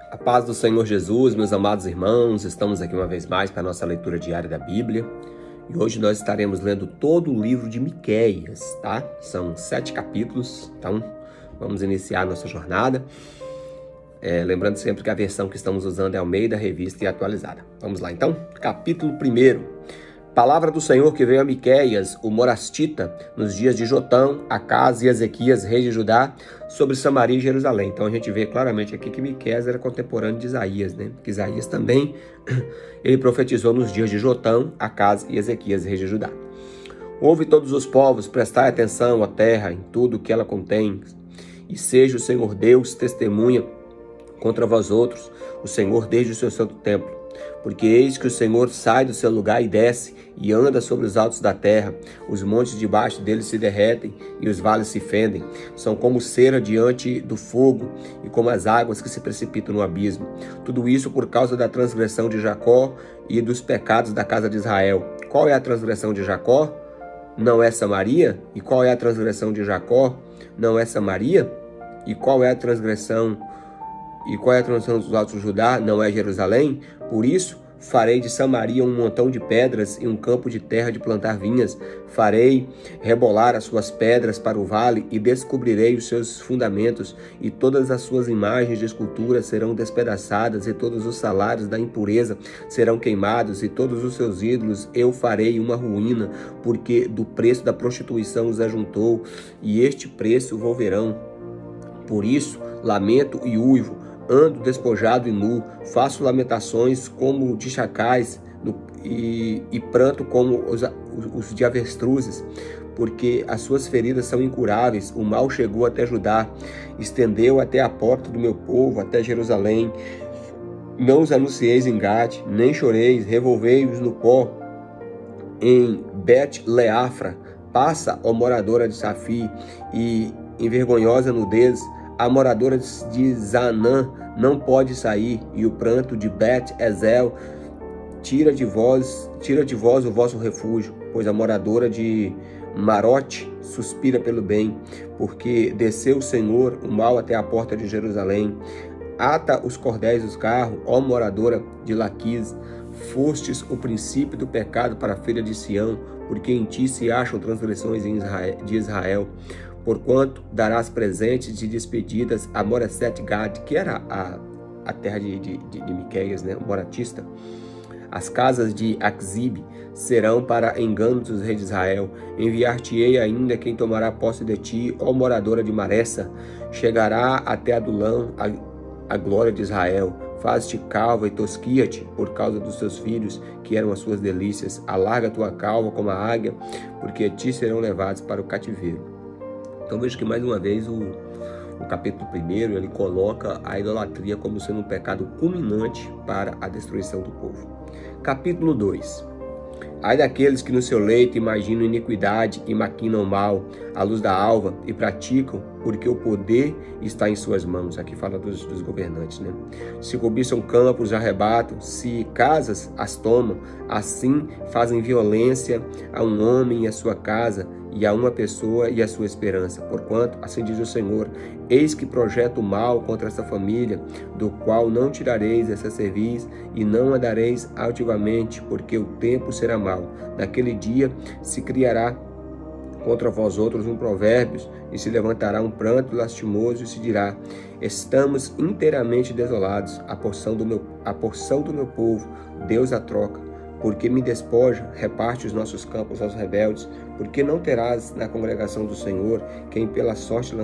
A paz do Senhor Jesus, meus amados irmãos, estamos aqui uma vez mais para a nossa leitura diária da Bíblia. E hoje nós estaremos lendo todo o livro de Miqueias, tá? São 7 capítulos, então vamos iniciar a nossa jornada. Lembrando sempre que a versão que estamos usando é Almeida, Revista e Atualizada. Vamos lá então, capítulo 1. Palavra do Senhor que veio a Miqueias, o morastita, nos dias de Jotão, Acaz e Ezequias, reis de Judá, sobre Samaria e Jerusalém. Então a gente vê claramente aqui que Miqueias era contemporâneo de Isaías, né? Que Isaías também, ele profetizou nos dias de Jotão, Acaz e Ezequias, reis de Judá. Ouve todos os povos, prestai atenção à terra, em tudo que ela contém, e seja o Senhor Deus testemunha contra vós outros, o Senhor desde o seu santo templo. Porque eis que o Senhor sai do seu lugar e desce, e anda sobre os altos da terra. Os montes debaixo dele se derretem, e os vales se fendem. São como cera diante do fogo, e como as águas que se precipitam no abismo. Tudo isso por causa da transgressão de Jacó e dos pecados da casa de Israel. Qual é a transgressão de Jacó? Não é Samaria? E qual é a transgressão de Jacó? Não é Samaria? E qual é a transgressão dos altos de Judá? Não é Jerusalém? Por isso, farei de Samaria um montão de pedras e um campo de terra de plantar vinhas. Farei rebolar as suas pedras para o vale e descobrirei os seus fundamentos. E todas as suas imagens de escultura serão despedaçadas e todos os salários da impureza serão queimados e todos os seus ídolos eu farei uma ruína, porque do preço da prostituição os ajuntou e este preço volverão. Por isso, lamento e uivo. Ando despojado e nu, faço lamentações como de chacais e pranto como os de avestruzes, porque as suas feridas são incuráveis, o mal chegou até Judá, estendeu até a porta do meu povo, até Jerusalém. Não os anuncieis em Gate, nem choreis, revolvei-os no pó em Bet-Leafra. Passa, ó moradora de Safi, e envergonhosa nudez, a moradora de Zanã não pode sair, e o pranto de Bet-Ezel tira de vós o vosso refúgio, pois a moradora de Marote suspira pelo bem, porque desceu o Senhor o mal até a porta de Jerusalém. Ata os cordéis dos carros, ó moradora de Laquis, fostes o princípio do pecado para a filha de Sião, porque em ti se acham transgressões de Israel. Porquanto darás presentes de despedidas a Moreset Gad, que era a terra de Miqueias, né? O moratista. As casas de Aczib serão para engano dos reis de Israel. Enviar-te-ei ainda quem tomará posse de ti, ó moradora de Maressa. Chegará até Adulão a glória de Israel. Faz-te calva e tosquia-te por causa dos teus filhos, que eram as suas delícias. Alarga tua calva como a águia, porque a ti serão levados para o cativeiro. Então vejo que mais uma vez o capítulo 1 ele coloca a idolatria como sendo um pecado culminante para a destruição do povo. Capítulo 2. Ai daqueles que no seu leito imaginam iniquidade e maquinam mal à luz da alva e praticam, porque o poder está em suas mãos. Aqui fala dos governantes, né? Se cobiçam campos, arrebatam, se casas, as tomam. Assim fazem violência a um homem e a sua casa, e a uma pessoa e a sua esperança. Porquanto, assim diz o Senhor, eis que projeto mal contra essa família, do qual não tirareis essa cerviz, e não andareis altivamente, porque o tempo será mau. Naquele dia se criará contra vós outros um provérbio, e se levantará um pranto lastimoso, e se dirá, estamos inteiramente desolados, a porção do meu povo, Deus a troca. Porque me despoja, reparte os nossos campos aos rebeldes, porque não terás na congregação do Senhor quem pela sorte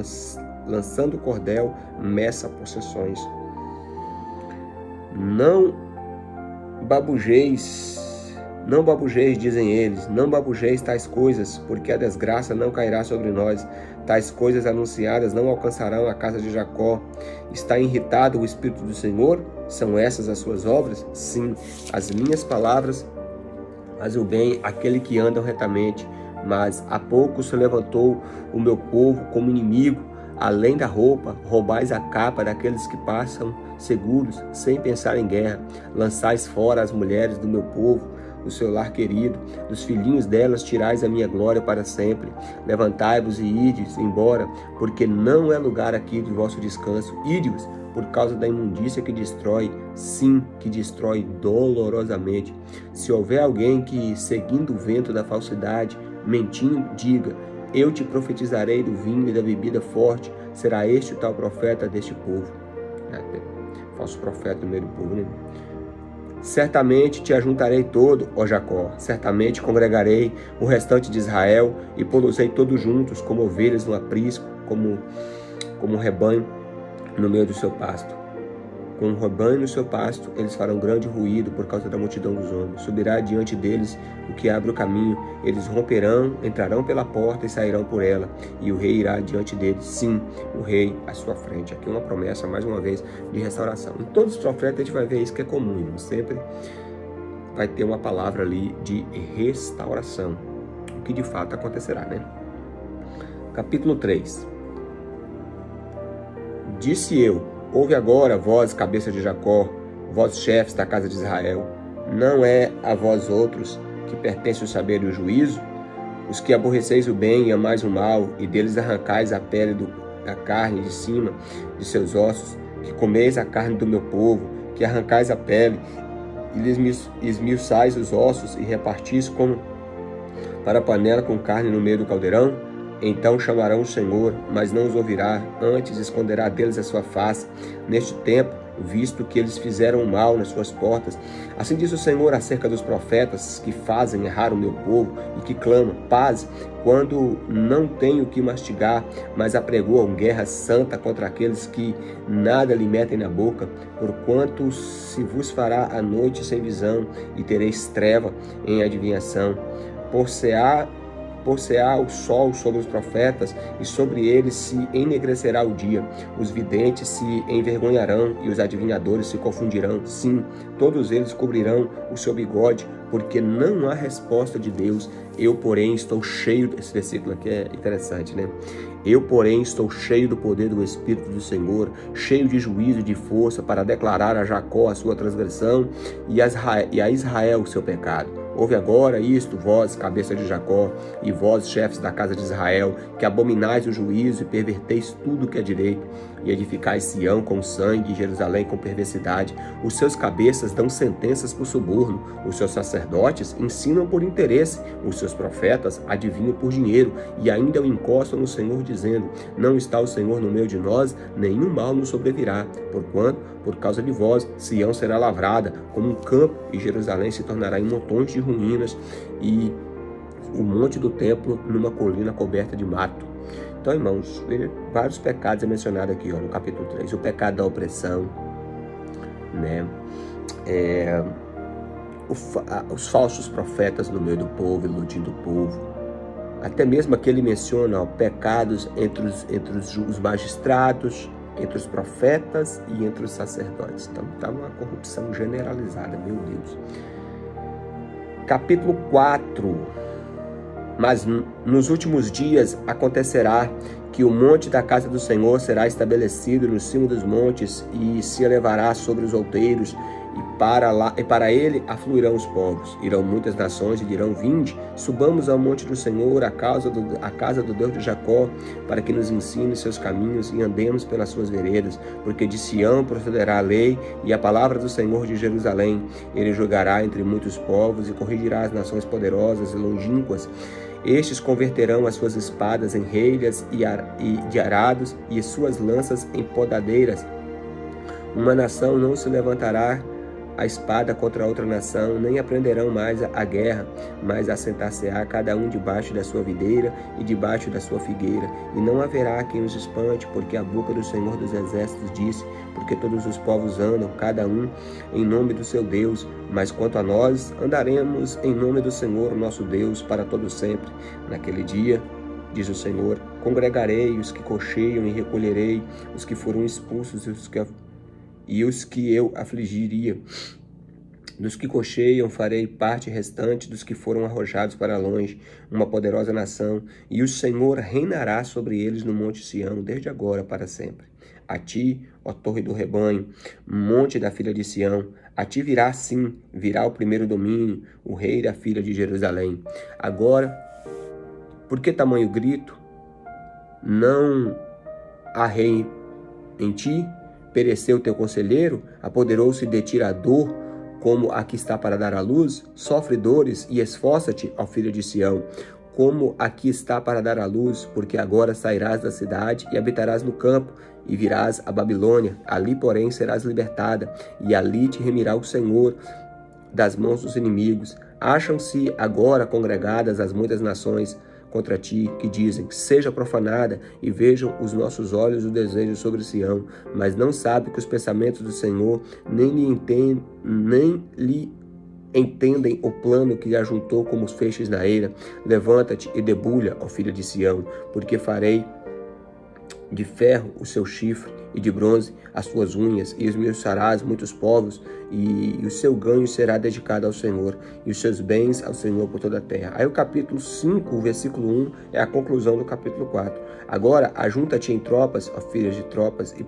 lançando o cordel meça possessões. Não babujeis, dizem eles, não babujeis tais coisas, porque a desgraça não cairá sobre nós. Tais coisas anunciadas não alcançarão a casa de Jacó. Está irritado o Espírito do Senhor? São essas as suas obras? Sim, as minhas palavras fazem o bem àquele que andam retamente. Mas há pouco se levantou o meu povo como inimigo. Além da roupa, roubais a capa daqueles que passam seguros, sem pensar em guerra. Lançais fora as mulheres do meu povo, do seu lar querido, dos filhinhos delas tirais a minha glória para sempre. Levantai-vos e ides embora, porque não é lugar aqui de vosso descanso. Ide-vos, por causa da imundícia que destrói, sim, que destrói dolorosamente. Se houver alguém que, seguindo o vento da falsidade, mentindo, diga: eu te profetizarei do vinho e da bebida forte, será este o tal profeta deste povo. Falso profeta no meio do povo, né? Certamente te ajuntarei todo, ó Jacó, certamente congregarei o restante de Israel e pô-los-ei todos juntos, como ovelhas no aprisco, como rebanho no meio do seu pasto. Com um rebanho no seu pasto, eles farão grande ruído por causa da multidão dos homens. Subirá diante deles o que abre o caminho. Eles romperão, entrarão pela porta e sairão por ela. E o rei irá diante deles. Sim, o rei à sua frente. Aqui uma promessa, mais uma vez, de restauração. Em todos os profetas a gente vai ver isso que é comum, irmão. Sempre vai ter uma palavra ali de restauração. O que de fato acontecerá, né? Capítulo 3. Disse eu: ouve agora, vós, cabeça de Jacó, vós, chefes da casa de Israel. Não é a vós outros que pertence o saber e o juízo? Os que aborreceis o bem e amais o mal, e deles arrancais a pele da carne de cima de seus ossos, que comeis a carne do meu povo, que arrancais a pele e lhes esmiuçais os ossos e repartis como para a panela com carne no meio do caldeirão? Então chamarão o Senhor, mas não os ouvirá, antes esconderá deles a sua face, neste tempo, visto que eles fizeram o mal nas suas portas. Assim diz o Senhor acerca dos profetas que fazem errar o meu povo e que clamam paz, quando não têm o que mastigar, mas apregoam guerra santa contra aqueles que nada lhe metem na boca, porquanto se vos fará a noite sem visão e tereis treva em adivinhação. Por-se-á o sol sobre os profetas, e sobre eles se ennegrecerá o dia. Os videntes se envergonharão, e os adivinhadores se confundirão. Sim, todos eles cobrirão o seu bigode, porque não há resposta de Deus. Eu, porém, estou cheio... Esse versículo aqui é interessante, né? Eu, porém, estou cheio do poder do Espírito do Senhor, cheio de juízo e de força, para declarar a Jacó a sua transgressão e a Israel o seu pecado. Ouve agora isto, vós, cabeça de Jacó, e vós, chefes da casa de Israel, que abominais o juízo e perverteis tudo que é direito, e edificais Sião com sangue e Jerusalém com perversidade. Os seus cabeças dão sentenças por suborno, os seus sacerdotes ensinam por interesse, os seus profetas adivinham por dinheiro, e ainda o encostam no Senhor, dizendo: não está o Senhor no meio de nós, nenhum mal nos sobrevirá. Porquanto, por causa de vós, Sião será lavrada como um campo, e Jerusalém se tornará em montões de ruínas, e o monte do templo numa colina coberta de mato. Então, irmãos, vários pecados é mencionado aqui, ó, no capítulo 3. O pecado da opressão, né? Os falsos profetas no meio do povo, iludindo o povo. Até mesmo aqui ele menciona, ó, pecados entre os magistrados, entre os profetas e entre os sacerdotes. Então está uma corrupção generalizada, meu Deus. Capítulo 4. Mas nos últimos dias acontecerá que o monte da casa do Senhor será estabelecido no cimo dos montes e se elevará sobre os outeiros, e para ele afluirão os povos. Irão muitas nações e dirão: vinde, subamos ao monte do Senhor, a casa do Deus de Jacó, para que nos ensine seus caminhos e andemos pelas suas veredas. Porque de Sião procederá a lei e a palavra do Senhor de Jerusalém. Ele julgará entre muitos povos e corrigirá as nações poderosas e longínquas. Estes converterão as suas espadas em relhas de arados e suas lanças em podadeiras. Uma nação não se levantará a espada contra outra nação, nem aprenderão mais a guerra, mas assentar-se-á cada um debaixo da sua videira e debaixo da sua figueira, e não haverá quem os espante, porque a boca do Senhor dos Exércitos disse: porque todos os povos andam, cada um em nome do seu Deus, mas quanto a nós, andaremos em nome do Senhor, nosso Deus, para todo sempre. Naquele dia, diz o Senhor, congregarei os que cocheiam e recolherei os que foram expulsos e os que eu afligiria. Dos que cocheiam farei parte restante dos que foram arrojados para longe, uma poderosa nação, e o Senhor reinará sobre eles no monte Sião, desde agora para sempre. A ti, ó torre do rebanho, monte da filha de Sião, a ti virá sim, virá o primeiro domínio, o rei da filha de Jerusalém. Agora, por que tamanho grito? Não há rei em ti? pereceu teu conselheiro? Apoderou-se de ti a dor, como a que está para dar à luz? Sofre dores e esforça-te, ó filho de Sião, como a que está para dar à luz, porque agora sairás da cidade e habitarás no campo, e virás a Babilônia. Ali, porém, serás libertada, e ali te remirá o Senhor das mãos dos inimigos. Acham-se agora congregadas as muitas nações contra ti, que dizem: seja profanada, e vejam os nossos olhos o desejo sobre Sião, mas não sabe que os pensamentos do Senhor nem lhe entendem o plano que lhe ajuntou como os feixes na eira. Levanta-te e debulha, ó filha de Sião, porque farei de ferro o seu chifre e de bronze as suas unhas, e esmiuçarás muitos povos, e o seu ganho será dedicado ao Senhor, e os seus bens ao Senhor por toda a terra. Aí o capítulo 5, o versículo 1, é a conclusão do capítulo 4. Agora, ajunta-te em tropas, ó filhas de tropas, e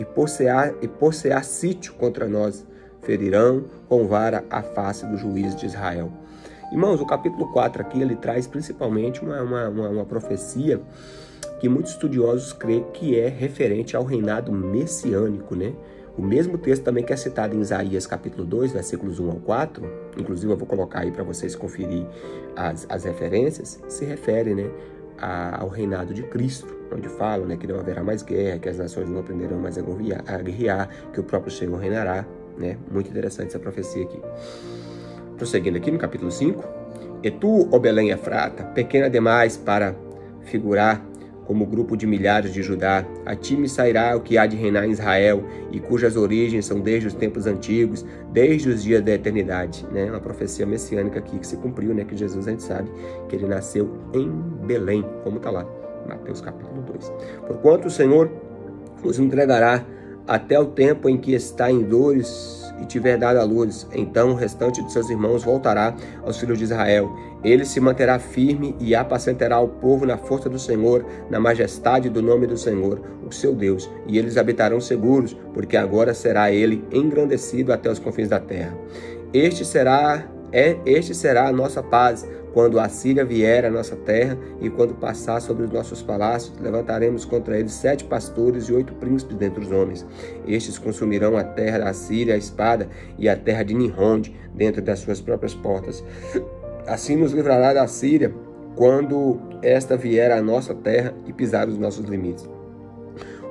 por-se-á sítio contra nós, ferirão com vara a face do juiz de Israel. Irmãos, o capítulo 4 aqui, ele traz principalmente uma profecia que muitos estudiosos creem que é referente ao reinado messiânico, né? O mesmo texto também que é citado em Isaías capítulo 2, versículos 1 ao 4, inclusive eu vou colocar aí para vocês conferir as referências, se refere, né, ao reinado de Cristo, onde fala, né, que não haverá mais guerra, que as nações não aprenderão mais a guerrear, que o próprio Senhor reinará, né? Muito interessante essa profecia aqui. Prosseguindo aqui no capítulo 5, e tu, ó Belém Efrata, pequena demais para figurar como grupo de milhares de Judá, a ti me sairá o que há de reinar em Israel, e cujas origens são desde os tempos antigos, desde os dias da eternidade, né? Uma profecia messiânica aqui que se cumpriu, né? Que Jesus, a gente sabe que ele nasceu em Belém, como está lá, Mateus capítulo 2. Porquanto o Senhor os entregará até o tempo em que está em dores e tiver dado à luz, então o restante de seus irmãos voltará aos filhos de Israel. Ele se manterá firme e apacentará o povo na força do Senhor, na majestade do nome do Senhor, o seu Deus, e eles habitarão seguros, porque agora será ele engrandecido até os confins da terra. Este será a nossa paz. Quando a Síria vier à nossa terra e quando passar sobre os nossos palácios, levantaremos contra eles 7 pastores e 8 príncipes dentre os homens. Estes consumirão a terra da Síria, a espada, e a terra de Nimrod dentro das suas próprias portas. Assim nos livrará da Síria quando esta vier à nossa terra e pisar os nossos limites.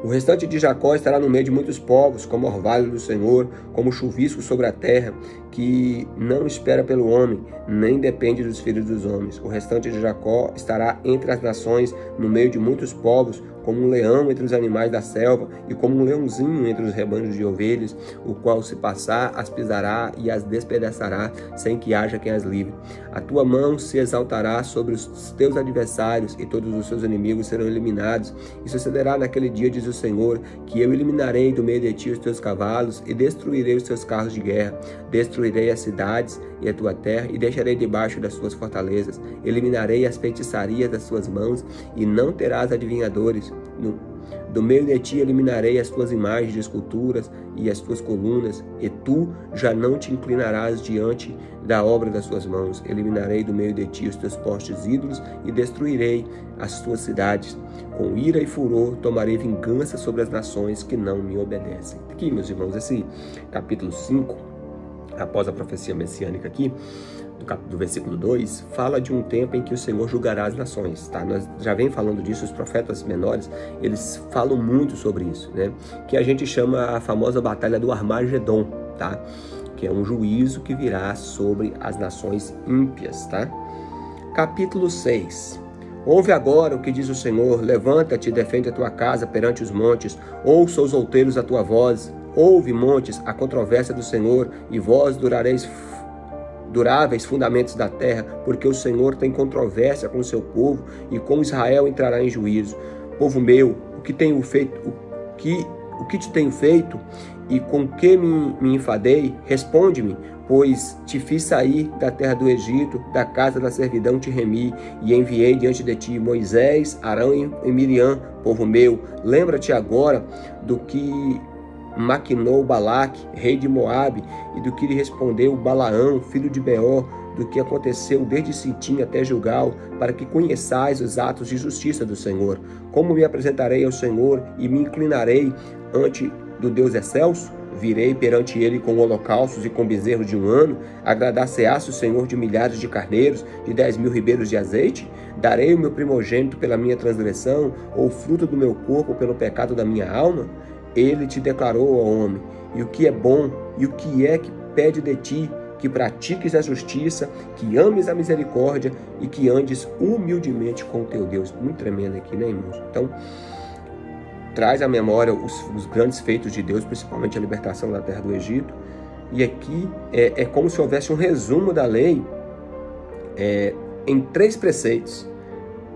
O restante de Jacó estará no meio de muitos povos, como orvalho do Senhor, como chuvisco sobre a terra, que não espera pelo homem, nem depende dos filhos dos homens. O restante de Jacó estará entre as nações, no meio de muitos povos, como um leão entre os animais da selva, e como um leãozinho entre os rebanhos de ovelhas, o qual se passar, as pisará e as despedaçará, sem que haja quem as livre. A tua mão se exaltará sobre os teus adversários, e todos os seus inimigos serão eliminados. E sucederá naquele dia, diz o Senhor, que eu eliminarei do meio de ti os teus cavalos, e destruirei os teus carros de guerra. Destruirei as cidades e a tua terra, e deixarei debaixo das suas fortalezas. Eliminarei as feitiçarias das suas mãos, e não terás adivinhadores. Do meio de ti eliminarei as tuas imagens de esculturas e as tuas colunas, e tu já não te inclinarás diante da obra das suas mãos. Eliminarei do meio de ti os teus postes ídolos e destruirei as tuas cidades. Com ira e furor tomarei vingança sobre as nações que não me obedecem. Aqui, meus irmãos, esse capítulo 5, após a profecia messiânica aqui, do versículo 2, fala de um tempo em que o Senhor julgará as nações, tá? Nós já vem falando disso, os profetas menores, eles falam muito sobre isso, né? Que a gente chama a famosa batalha do Armagedon, tá? Que é um juízo que virá sobre as nações ímpias, tá? Capítulo 6. Ouve agora o que diz o Senhor, levanta-te e defende a tua casa perante os montes, ouça os outeiros a tua voz, ouve, montes, a controvérsia do Senhor, e vós duráveis fundamentos da terra, porque o Senhor tem controvérsia com o seu povo, e com Israel entrará em juízo. Povo meu, o que te tenho feito, e com que me enfadei? Responde-me, pois te fiz sair da terra do Egito, da casa da servidão te remi, e enviei diante de ti Moisés, Arão e Miriam. Povo meu, lembra-te agora do que maquinou Balaque, rei de Moabe, e do que lhe respondeu Balaão, filho de Beor, do que aconteceu desde Sitim até Gilgal, para que conheçais os atos de justiça do Senhor. Como me apresentarei ao Senhor e me inclinarei do Deus excelso? Virei perante ele com holocaustos e com bezerros de 1 ano? Agradar-se-á-se o Senhor de milhares de carneiros, de 10.000 ribeiros de azeite? Darei o meu primogênito pela minha transgressão, ou o fruto do meu corpo pelo pecado da minha alma? Ele te declarou, ó homem, e o que é bom, e o que é que pede de ti, que pratiques a justiça, que ames a misericórdia e que andes humildemente com o teu Deus. Muito tremendo aqui, né, irmãos? Então, traz à memória os grandes feitos de Deus, principalmente a libertação da terra do Egito. E aqui é como se houvesse um resumo da lei em 3 preceitos: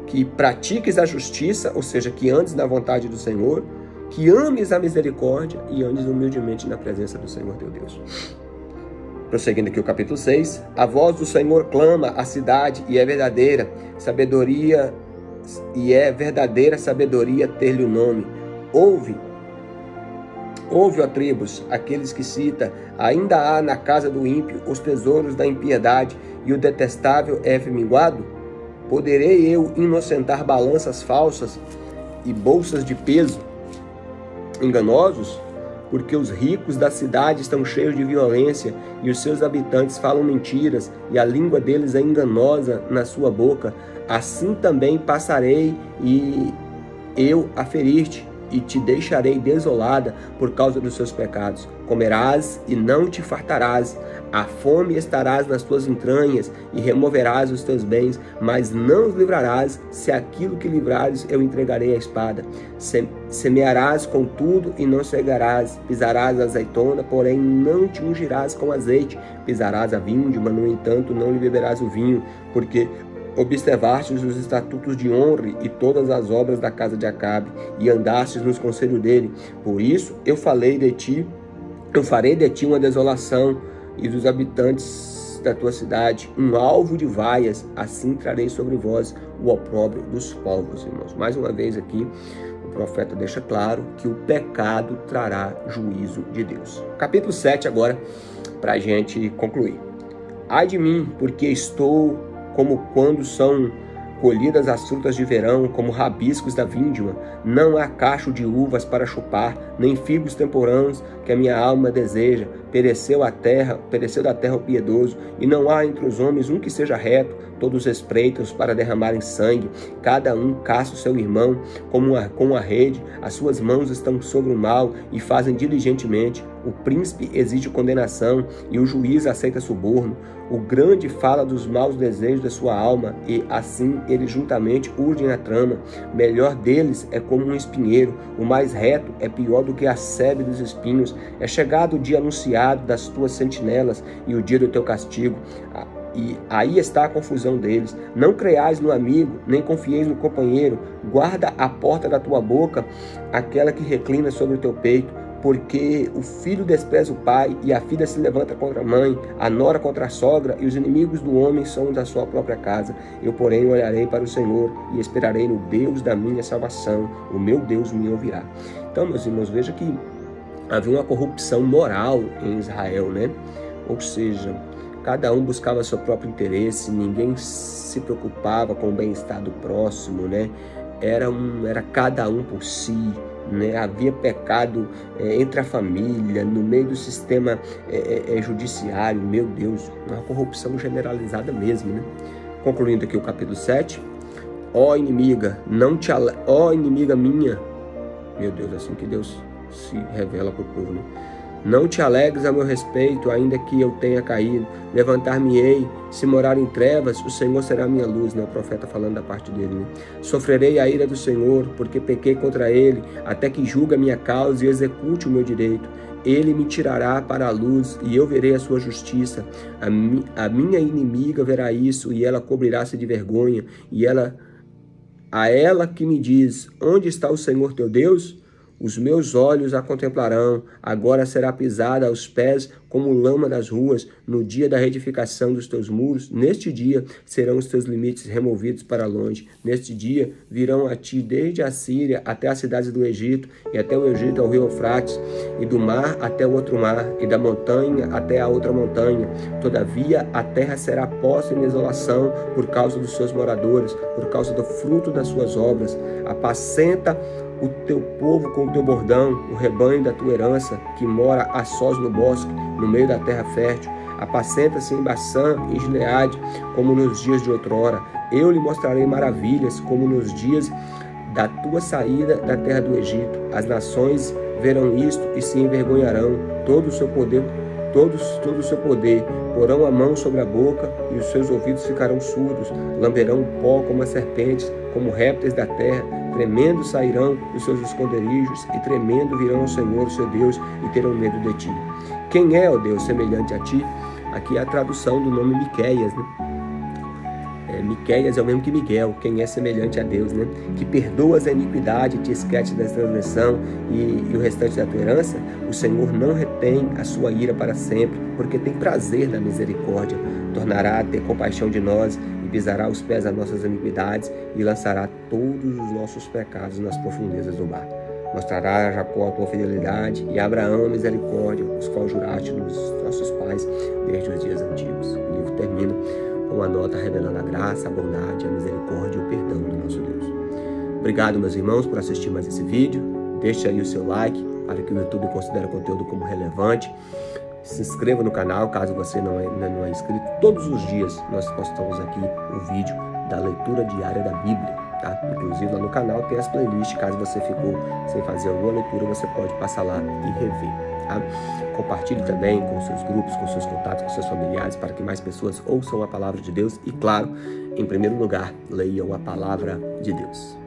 que pratiques a justiça, ou seja, que andes na vontade do Senhor, que ames a misericórdia e andes humildemente na presença do Senhor teu Deus. Prosseguindo aqui o capítulo 6, a voz do Senhor clama a cidade e é verdadeira sabedoria, ter-lhe o nome. Ouve, ó tribos, aqueles que cita, ainda há na casa do ímpio os tesouros da impiedade e o detestável é minguado? Poderei eu inocentar balanças falsas e bolsas de peso enganosos? Porque os ricos da cidade estão cheios de violência e os seus habitantes falam mentiras e a língua deles é enganosa na sua boca. Assim também passarei e eu a ferir-te e te deixarei desolada por causa dos seus pecados. Comerás e não te fartarás, a fome estarás nas tuas entranhas e removerás os teus bens, mas não os livrarás, se aquilo que livrares eu entregarei à espada. Semearás com tudo e não cegarás, pisarás a azeitona, porém não te ungirás com azeite, pisarás a vindima, no entanto não lhe beberás o vinho, porque observastes os estatutos de Onre e todas as obras da casa de Acabe, e andastes nos conselhos dele. Por isso eu farei de ti uma desolação, e dos habitantes da tua cidade um alvo de vaias. Assim trarei sobre vós o opróbrio dos povos. Irmãos, mais uma vez aqui o profeta deixa claro que o pecado trará juízo de Deus. Capítulo 7 agora, para a gente concluir. Ai de mim, porque estou como quando são colhidas as frutas de verão, como rabiscos da vindima. Não há cacho de uvas para chupar, nem figos temporãos que a minha alma deseja. Pereceu da terra o piedoso, e não há entre os homens um que seja reto. Todos espreitam para derramarem sangue, cada um caça o seu irmão com a rede. As suas mãos estão sobre o mal e fazem diligentemente. O príncipe exige condenação e o juiz aceita suborno. O grande fala dos maus desejos da sua alma, e assim eles juntamente urdem a trama. Melhor deles é como um espinheiro, o mais reto é pior do que a sebe dos espinhos. É chegado o dia anunciado das tuas sentinelas e o dia do teu castigo. E aí está a confusão deles. Não creais no amigo, nem confieis no companheiro. Guarda a porta da tua boca, aquela que reclina sobre o teu peito, porque o filho despreza o pai e a filha se levanta contra a mãe, a nora contra a sogra, e os inimigos do homem são da sua própria casa. Eu, porém, olharei para o Senhor e esperarei no Deus da minha salvação. O meu Deus me ouvirá. Então, meus irmãos, veja que havia uma corrupção moral em Israel, né? Ou seja, cada um buscava seu próprio interesse, ninguém se preocupava com o bem-estar do próximo, né? Era cada um por si, né? Havia pecado entre a família, no meio do sistema judiciário. Meu Deus, uma corrupção generalizada mesmo, né? Concluindo aqui o capítulo 7. Ó inimiga minha, meu Deus, assim que Deus se revela para o povo, né? Não te alegres a meu respeito, ainda que eu tenha caído. Levantar-me-ei, se morar em trevas, o Senhor será minha luz, né? O profeta falando da parte dele, né? Sofrerei a ira do Senhor, porque pequei contra ele, até que julgue a minha causa e execute o meu direito. Ele me tirará para a luz, e eu verei a sua justiça. A minha inimiga verá isso, e ela cobrirá-se de vergonha. A ela que me diz, onde está o Senhor teu Deus? Os meus olhos a contemplarão, agora será pisada aos pés como lama das ruas, no dia da reedificação dos teus muros. Neste dia serão os teus limites removidos para longe. Neste dia virão a ti desde a Síria até as cidades do Egito, e até o Egito ao rio Eufrates, e do mar até o outro mar, e da montanha até a outra montanha. Todavia a terra será posta em desolação por causa dos seus moradores, por causa do fruto das suas obras. Apacenta o teu povo com o teu bordão, o rebanho da tua herança, que mora a sós no bosque, no meio da terra fértil. Apacenta-se em Baçã e Gileade, como nos dias de outrora. Eu lhe mostrarei maravilhas, como nos dias da tua saída da terra do Egito. As nações verão isto e se envergonharão. Todo o seu poder, porão a mão sobre a boca e os seus ouvidos ficarão surdos. Lamberão o pó como as serpentes, como répteis da terra. Tremendo sairão dos seus esconderijos e tremendo virão ao Senhor, seu Deus, e terão medo de ti. Quem é, ó Deus, semelhante a ti? Aqui é a tradução do nome Miqueias, né? Miqueias é o mesmo que Miguel, quem é semelhante a Deus, né? Que perdoas a iniquidade, te esquece da transgressão e o restante da tua herança. O Senhor não retém a sua ira para sempre, porque tem prazer na misericórdia. Tornará a ter compaixão de nós e pisará os pés das nossas iniquidades e lançará todos os nossos pecados nas profundezas do mar. Mostrará a Jacó a tua fidelidade e a Abraão a misericórdia, os quais juraste nos nossos pais desde os dias antigos. O livro termina com uma nota revelando a graça, a bondade, a misericórdia e o perdão do nosso Deus. Obrigado, meus irmãos, por assistir mais esse vídeo. Deixe aí o seu like para que o YouTube considere o conteúdo como relevante. Se inscreva no canal caso você não é inscrito. Todos os dias nós postamos aqui o vídeo da leitura diária da Bíblia, tá? Inclusive lá no canal tem as playlists. Caso você ficou sem fazer alguma leitura, você pode passar lá e rever, tá? Compartilhe também com seus grupos, com seus contatos, com seus familiares, para que mais pessoas ouçam a palavra de Deus e, claro, em primeiro lugar, leiam a palavra de Deus.